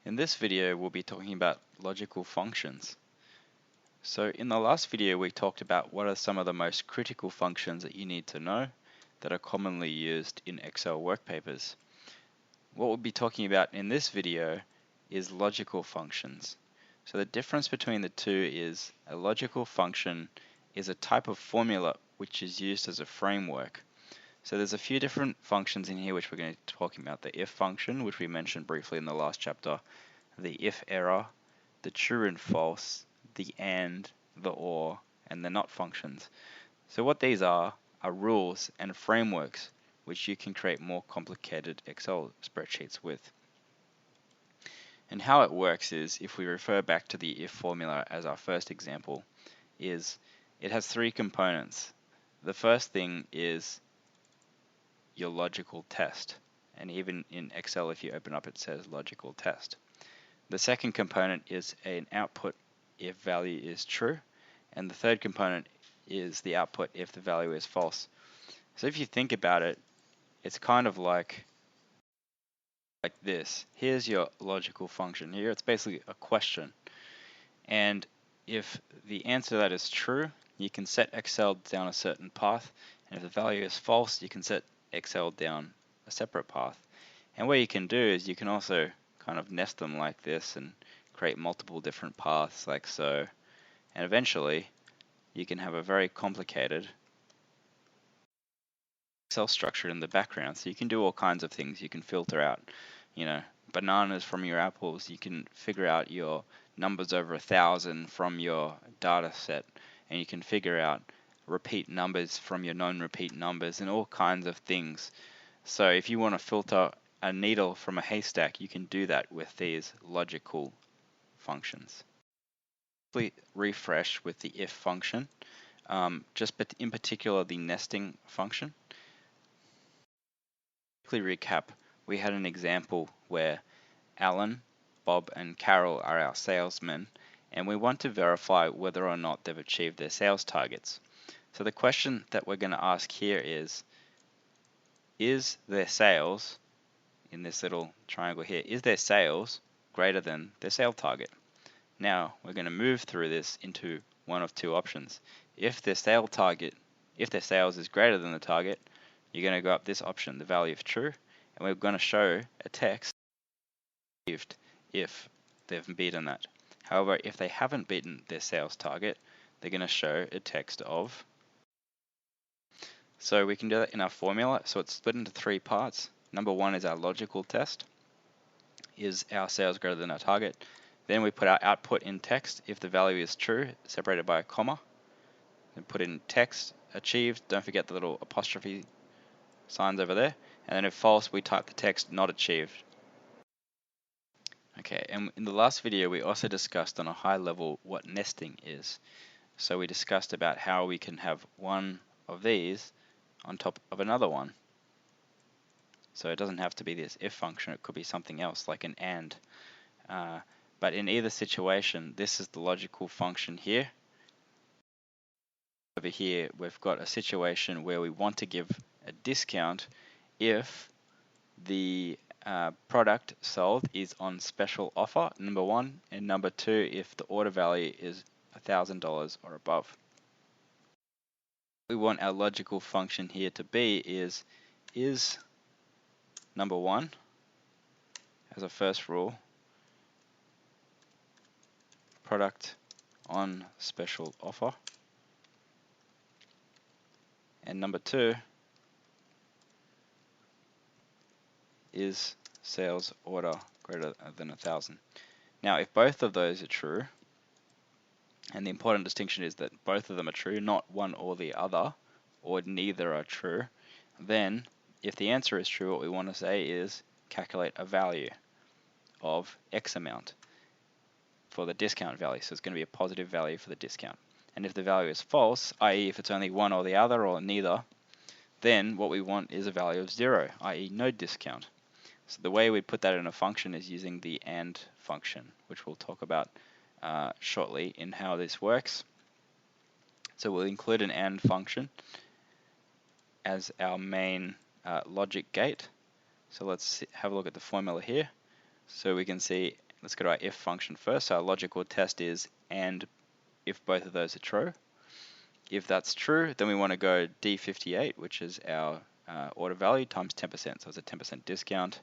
In this video, we'll be talking about logical functions. So in the last video, we talked about what are some of the most critical functions that you need to know that are commonly used in Excel work papers. What we'll be talking about in this video is logical functions. So the difference between the two is a logical function is a type of formula which is used as a framework. So there's a few different functions in here which we're going to be talking about. The if function, which we mentioned briefly in the last chapter, the if error, the true and false, the and, the or, and the not functions. So what these are rules and frameworks which you can create more complicated Excel spreadsheets with. And how it works is, if we refer back to the if formula as our first example, is it has three components. The first thing is your logical test. And even in Excel, if you open up, it says logical test. The second component is an output if value is true, and the third component is the output if the value is false. So if you think about it, it's kind of like this. Here's your logical function. Here it's basically a question, and if the answer to that is true, you can set Excel down a certain path, and if the value is false, you can set Excel down a separate path. And what you can do is you can also kind of nest them like this and create multiple different paths like so, and eventually you can have a very complicated Excel structure in the background. So you can do all kinds of things. You can filter out, bananas from your apples. You can figure out your numbers over 1,000 from your data set, and you can figure out repeat numbers from your non-repeat numbers and all kinds of things. So if you want to filter a needle from a haystack, you can do that with these logical functions. Refresh with the if function, but in particular the nesting function. Quickly recap, we had an example where Alan, Bob and Carol are our salesmen, and we want to verify whether or not they've achieved their sales targets. So the question that we're going to ask here is their sales, in this little triangle here, is their sales greater than their sale target? Now we're going to move through this into one of two options. If their sales is greater than the target, you're going to go up this option, the value of true, and we're going to show a text if they've beaten that. However, if they haven't beaten their sales target, they're going to show a text of. So we can do that in our formula. So it's split into three parts. Number one is our logical test. Is our sales greater than our target? Then we put our output in text if the value is true, separated by a comma. Then put in text achieved. Don't forget the little apostrophe signs over there. And then if false, we type the text not achieved. Okay, and in the last video, we also discussed on a high level what nesting is. So we discussed about how we can have one of these on top of another one. So it doesn't have to be this if function, it could be something else like an and. But in either situation, this is the logical function here. Over here, we've got a situation where we want to give a discount if the product sold is on special offer, number one, and number two, if the order value is $1,000 or above. What we want our logical function here to be is number one, as a first rule, product on special offer, and number two is sales order greater than 1,000. Now if both of those are true, and the important distinction is that both of them are true, not one or the other, or neither are true, then if the answer is true, what we want to say is calculate a value of X amount for the discount value. So it's going to be a positive value for the discount. And if the value is false, i.e. if it's only one or the other or neither, then what we want is a value of 0, i.e. no discount. So the way we put that in a function is using the AND function, which we'll talk about shortly in how this works. So we'll include an AND function as our main logic gate. So let's have a look at the formula here. So we can see let's go to our if function first. So our logical test is and if both of those are true. If that's true, then we want to go D58, which is our order value times 10%. So it's a 10% discount.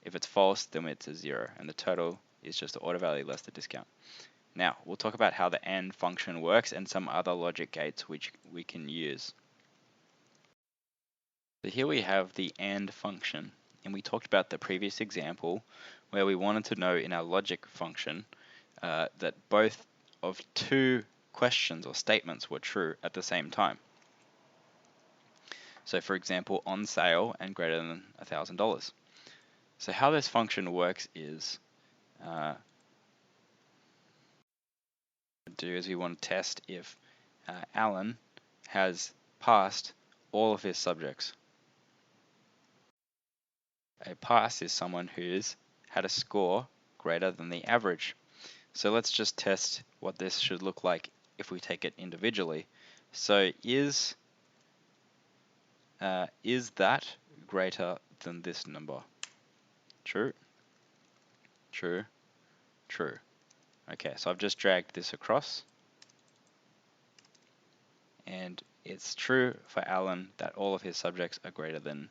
If it's false, then it's a 0, and the total is just the order value less the discount. Now, we'll talk about how the AND function works and some other logic gates which we can use. So here we have the AND function, and we talked about the previous example where we wanted to know in our logic function that both of two questions or statements were true at the same time. So for example, on sale and greater than $1,000. So how this function works is we want to test if Alan has passed all of his subjects. A pass is someone who's had a score greater than the average. So let's just test what this should look like if we take it individually. So is that greater than this number? True, true, true. Okay, so I've just dragged this across, and it's true for Alan that all of his subjects are greater than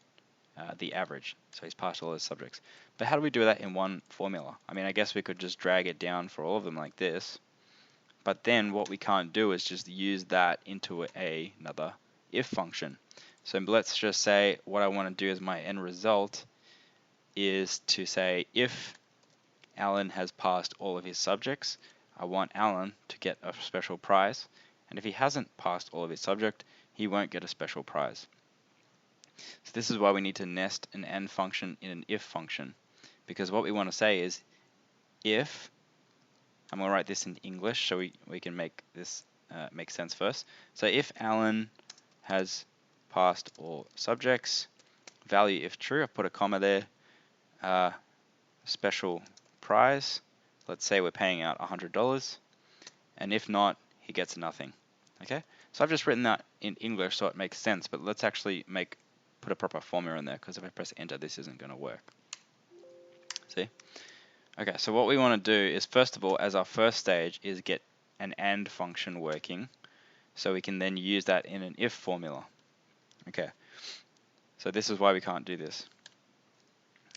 the average. So he's passed all his subjects. But how do we do that in one formula? I mean, I guess we could just drag it down for all of them like this. But then what we can't do is just use that into another if function. So let's just say what I want to do as my end result is to say if Alan has passed all of his subjects, I want Alan to get a special prize. And if he hasn't passed all of his subject, he won't get a special prize. So this is why we need to nest an AND function in an if function. Because what we want to say is if, I'm going to write this in English so we can make this make sense first. So if Alan has passed all subjects, value if true, I put a comma there, special prize, let's say we're paying out $100, and if not, he gets nothing. Okay, so I've just written that in English so it makes sense, but let's actually put a proper formula in there, because if I press enter, this isn't going to work. See? Okay, so what we want to do is, first of all, as our first stage, is get an AND function working, so we can then use that in an if formula. Okay, so this is why we can't do this.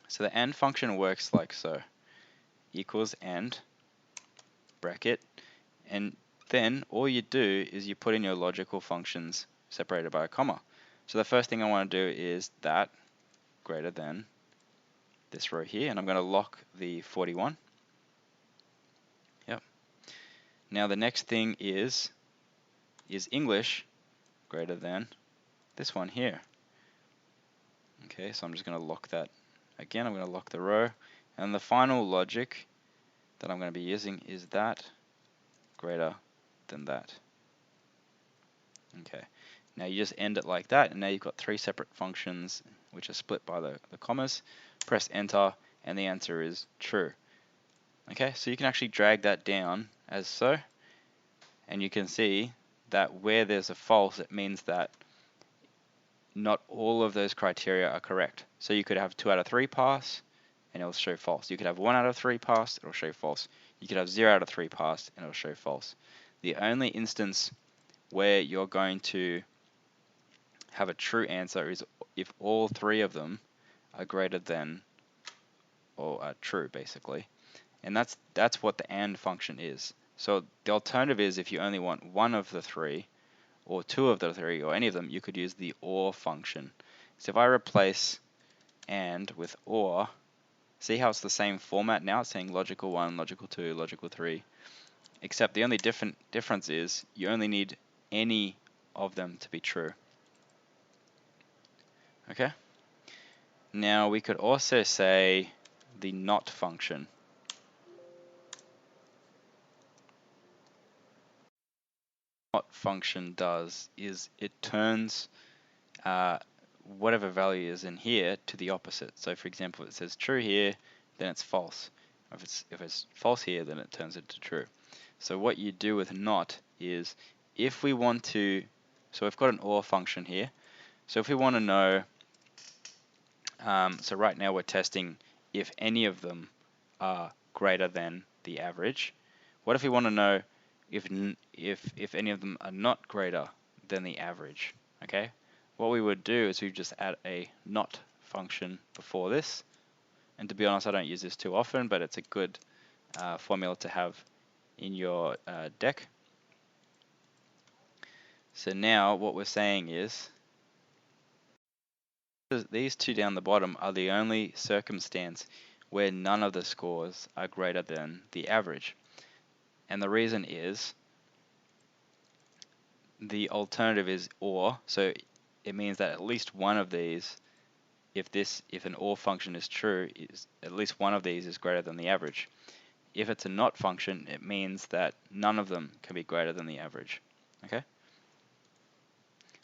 So the AND function works like so. Equals AND, bracket, and then all you do is you put in your logical functions separated by a comma. So the first thing I want to do is that greater than this row here, and I'm going to lock the 41. Yep. Now the next thing is English greater than this one here. Okay, so I'm just going to lock that again. I'm going to lock the row, and the final logic that I'm going to be using is that greater than that. Okay, now you just end it like that, and now you've got three separate functions which are split by the commas. Press enter, and the answer is true. Okay, so you can actually drag that down as so, and you can see that where there's a false, it means that not all of those criteria are correct. So you could have 2 out of 3 pass, and it'll show false. You could have 1 out of 3 pass, it'll show false. You could have 0 out of 3 pass, and it'll show false. The only instance where you're going to have a true answer is if all 3 of them are greater than, or are true, basically. And that's what the AND function is. So the alternative is if you only want 1 of the 3, or 2 of the 3, or any of them, you could use the OR function. So if I replace AND with OR, see how it's the same format now? It's saying logical 1, logical 2, logical 3. Except the only difference is you only need any of them to be true. Okay? Now we could also say the NOT function. What function does is it turns whatever value is in here to the opposite. So for example, if it says true here, then it's false. If it's false here, then it turns it to true. So what you do with NOT is if we want to, so we've got an OR function here. So if we want to know, so right now we're testing if any of them are greater than the average. What if we want to know if any of them are not greater than the average? Okay, what we would do is we just add a not function before this. And to be honest, I don't use this too often, but it's a good formula to have in your deck. So now what we're saying is these two down the bottom are the only circumstance where none of the scores are greater than the average. And the reason is the alternative is OR, so it means that at least one of these, if an OR function is true, is at least one of these is greater than the average. If it's a not function, it means that none of them can be greater than the average. Okay?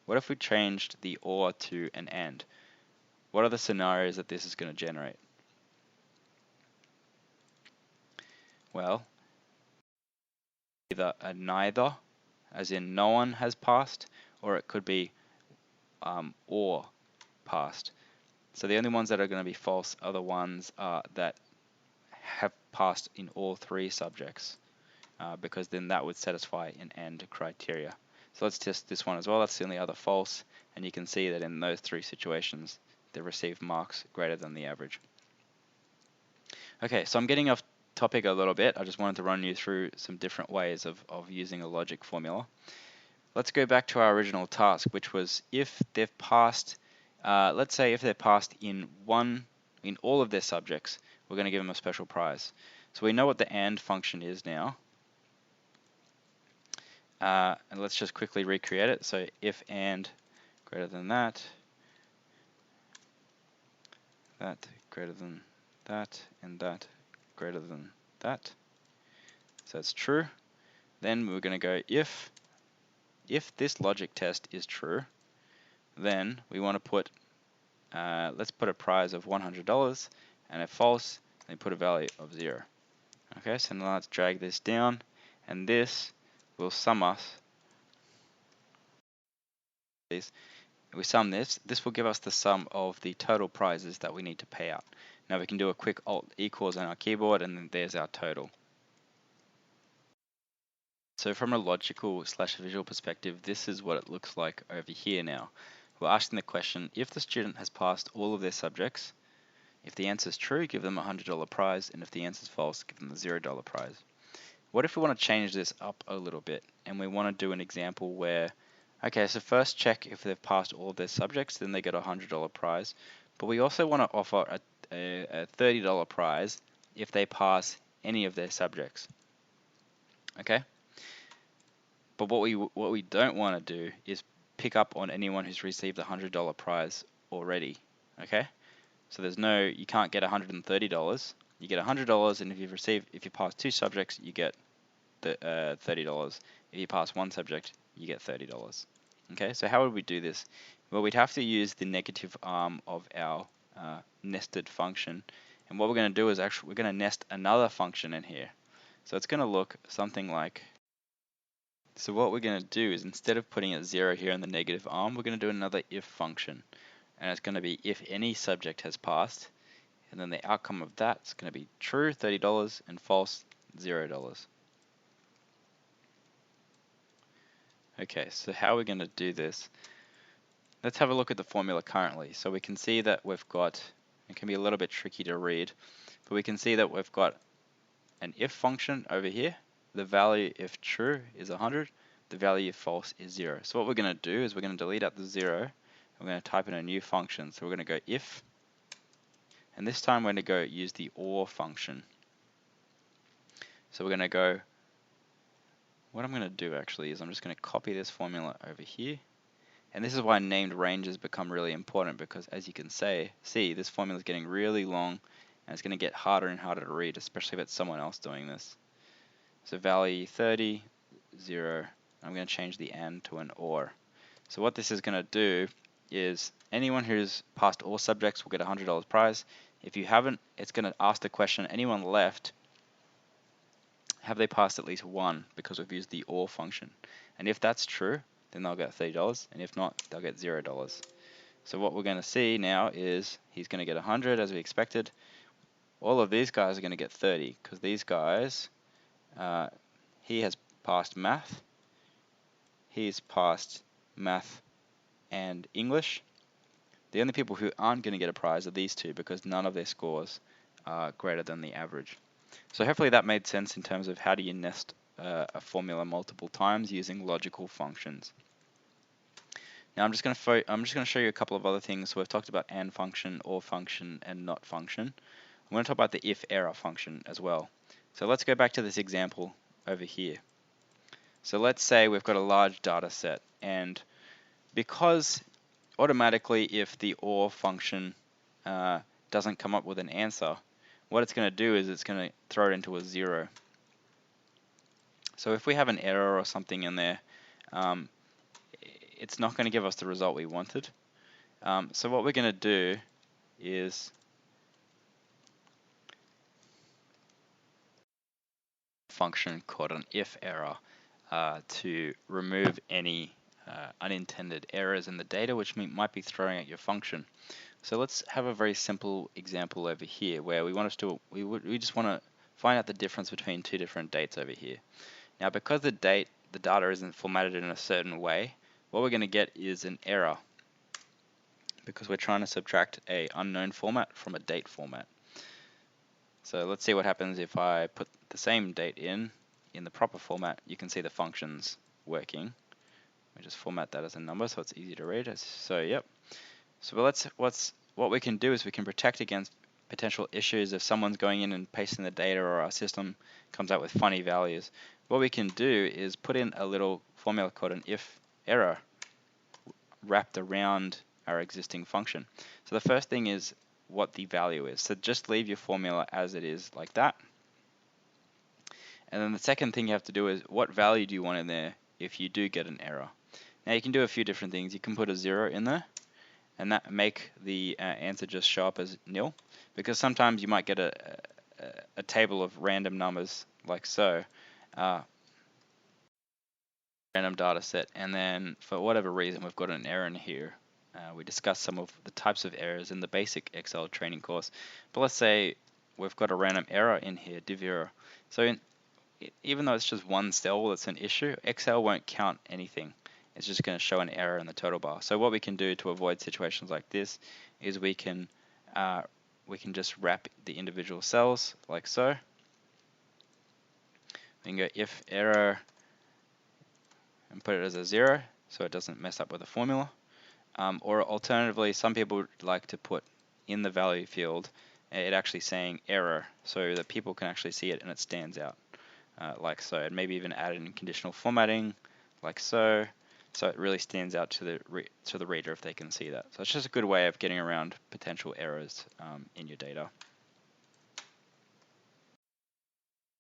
What if we changed the OR to an AND? What are the scenarios that this is going to generate? Well, either a neither, as in no one has passed, or it could be or passed. So the only ones that are going to be false are the ones that have passed in all three subjects, because then that would satisfy an AND criteria. So let's test this one as well. That's the only other false, and you can see that in those three situations, they received marks greater than the average. Okay, so I'm getting off topic a little bit. I just wanted to run you through some different ways of using a logic formula. Let's go back to our original task, which was if they've passed, let's say if they're passed in all of their subjects, we're going to give them a special prize. So we know what the AND function is now. And let's just quickly recreate it. So if AND greater than that greater than that, and that greater than that. So it's true. Then we're going to go if this logic test is true, then we want to put, let's put a prize of $100, and if false, then put a value of 0. Okay, so now let's drag this down, and this will sum us. If we sum this will give us the sum of the total prizes that we need to pay out. Now we can do a quick Alt equals on our keyboard, and then there's our total. So from a logical / visual perspective, this is what it looks like over here now. We're asking the question, if the student has passed all of their subjects, if the answer is true, give them a $100 prize, and if the answer is false, give them a $0 prize. What if we want to change this up a little bit, and we want to do an example where, okay, so first check if they've passed all of their subjects, then they get a $100 prize, but we also want to offer a $30 prize if they pass any of their subjects. Okay? But what we don't want to do is pick up on anyone who's received the $100 prize already. Okay? So you can't get $130. You get $100, and if you pass 2 subjects, you get the $30. If you pass 1 subject, you get $30. Okay? So how would we do this? Well, we'd have to use the negative arm of our nested function, and what we're going to do is we're going to nest another function in here. So it's going to look something like. So what we're going to do is, instead of putting a 0 here in the negative arm, we're going to do another if function. And it's going to be if any subject has passed, and then the outcome of that is going to be true, $30, and false, $0. Okay, so how are we going to do this? Let's have a look at the formula currently. So we can see that we've got, it can be a little bit tricky to read, but we can see that we've got an if function over here. The value if true is 100, the value if false is 0. So what we're going to do is we're going to delete out the 0, and we're going to type in a new function. So we're going to go if, and this time we're going to go use the OR function. So we're going to go, what I'm going to do actually is I'm just going to copy this formula over here. And this is why named ranges become really important, because as you can see this formula is getting really long, and it's going to get harder and harder to read, especially if it's someone else doing this. So value 30, 0, I'm going to change the AND to an OR. So what this is going to do is anyone who's passed all subjects will get a $100 prize. If you haven't, it's going to ask the question, anyone left, have they passed at least 1, because we've used the OR function. And if that's true, then they'll get $30, and if not, they'll get $0. So what we're going to see now is he's going to get 100 as we expected. all of these guys are going to get 30 because these guys, he has passed math, he's passed math and English. The only people who aren't going to get a prize are these two because none of their scores are greater than the average. So hopefully that made sense in terms of how do you nest a formula multiple times using logical functions. Now I'm just going to show you a couple of other things. So we've talked about and function, or function, and not function. I'm going to talk about the if error function as well. So let's go back to this example over here. So let's say we've got a large data set, and because automatically if the or function doesn't come up with an answer, what it's going to do is it's going to throw it into a 0. So if we have an error or something in there, it's not going to give us the result we wanted. So what we're going to do is a function called an if error to remove any unintended errors in the data which might be throwing at your function. So let's have a very simple example over here where we just want to find out the difference between two different dates over here. Now because the data isn't formatted in a certain way, what we're going to get is an error because we're trying to subtract a unknown format from a date format. So let's see what happens if I put the same date in the proper format. You can see the functions working. We just format that as a number so it's easy to read. So yep. So what we can do is we can protect against potential issues if someone's going in and pasting the data or our system comes out with funny values. What we can do is put in a little formula called an if error wrapped around our existing function. So the first thing is what the value is. So just leave your formula as it is like that. And then the second thing you have to do is what value do you want in there if you do get an error. Now you can do a few different things. You can put a 0 in there and that make the answer just show up as nil, because sometimes you might get a table of random numbers like so, random data set, and then for whatever reason we've got an error in here. We discussed some of the types of errors in the basic Excel training course, but let's say we've got a random error in here, div error. So even though it's just one cell that's an issue, Excel won't count anything. It's just going to show an error in the total bar. So what we can do to avoid situations like this is we can just wrap the individual cells like so. We can go if error and put it as a 0 so it doesn't mess up with the formula. Or alternatively, some people like to put in the value field it actually saying error so that people can actually see it and it stands out like so. And maybe even add in conditional formatting like so. So it really stands out to the reader if they can see that. So it's just a good way of getting around potential errors in your data.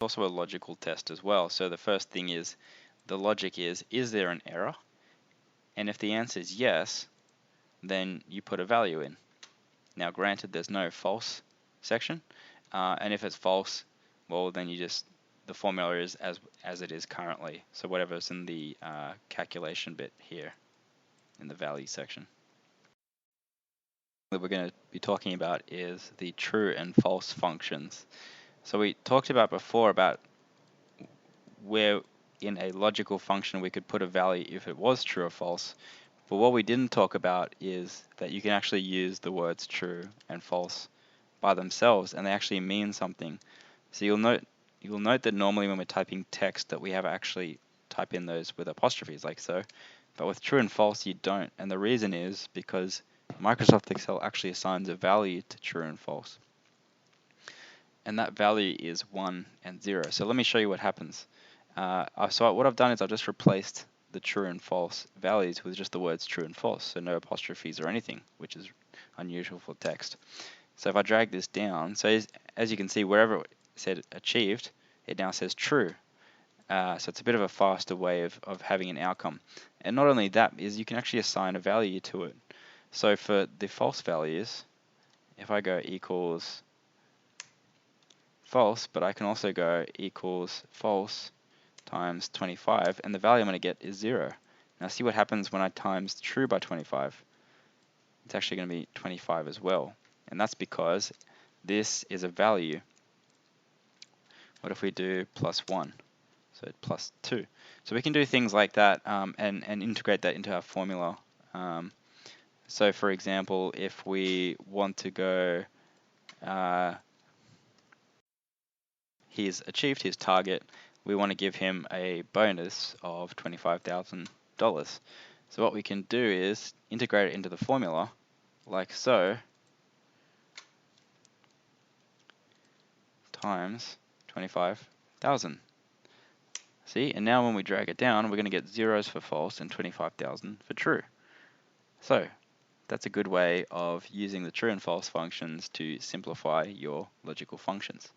Also a logical test as well. So the first thing is, the logic is there an error? And if the answer is yes, then you put a value in. Now granted there's no false section, and if it's false, well then the formula is as it is currently. So whatever's in the calculation bit here in the value section. That we're going to be talking about is the true and false functions. So we talked about before about where in a logical function we could put a value if it was true or false. But what we didn't talk about is that you can actually use the words true and false by themselves and they actually mean something. So you'll note that normally when we're typing text that we have actually type in those with apostrophes like so, but with true and false you don't, and the reason is because Microsoft Excel actually assigns a value to true and false, and that value is 1 and 0. So let me show you what happens. So what I've done is I've just replaced the true and false values with just the words true and false, so no apostrophes or anything, which is unusual for text. So if I drag this down, so as you can see, wherever it said achieved, it now says true. So it's a bit of a faster way of having an outcome. And not only that, is you can actually assign a value to it. So for the false values, if I go equals false, but I can also go equals false times 25, and the value I'm going to get is 0. Now see what happens when I times true by 25. It's actually going to be 25 as well. And that's because this is a value. What if we do +1? So +2. So we can do things like that and integrate that into our formula. So for example, if we want to go, he's achieved his target, we want to give him a bonus of $25,000. So what we can do is integrate it into the formula, like so, times 25,000. See, and now when we drag it down, we're going to get zeros for false and 25,000 for true. So that's a good way of using the true and false functions to simplify your logical functions.